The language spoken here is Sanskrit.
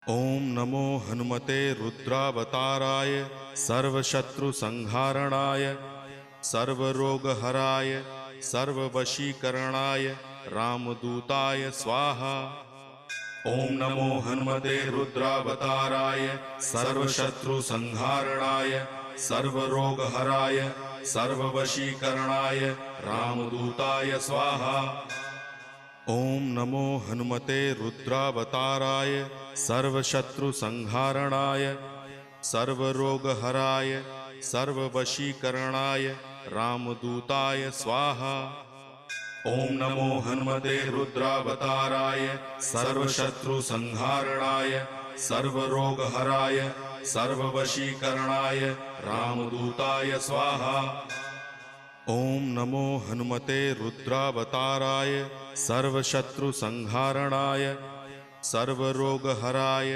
ओम नमो हनुमते रुद्रावताराय सर्वशत्रुसंहारणाय सर्वरोगहराय सर्ववशीकरणाय रामदूताय स्वाहा। ओम नमो हनुमते रुद्रावताराय सर्वशत्रुसंहारणाय सर्वरोगहराय सर्ववशीकरणाय रामदूताय स्वाहा। ओम नमो हनुमते रुद्रावताराय सर्वशत्रुसंहारणाय सर्वरोगहराय सर्ववशीकरणाय रामदूताय स्वाहा। ओम नमो हनुमते रुद्रावताराय सर्वशत्रुसंहारणाय सर्वरोगहराय सर्ववशीकरणाय रामदूताय स्वाहा। ओम नमो हनुमते रुद्रावताराय सर्वशत्रुसंहारणाय सर्वरोगहराय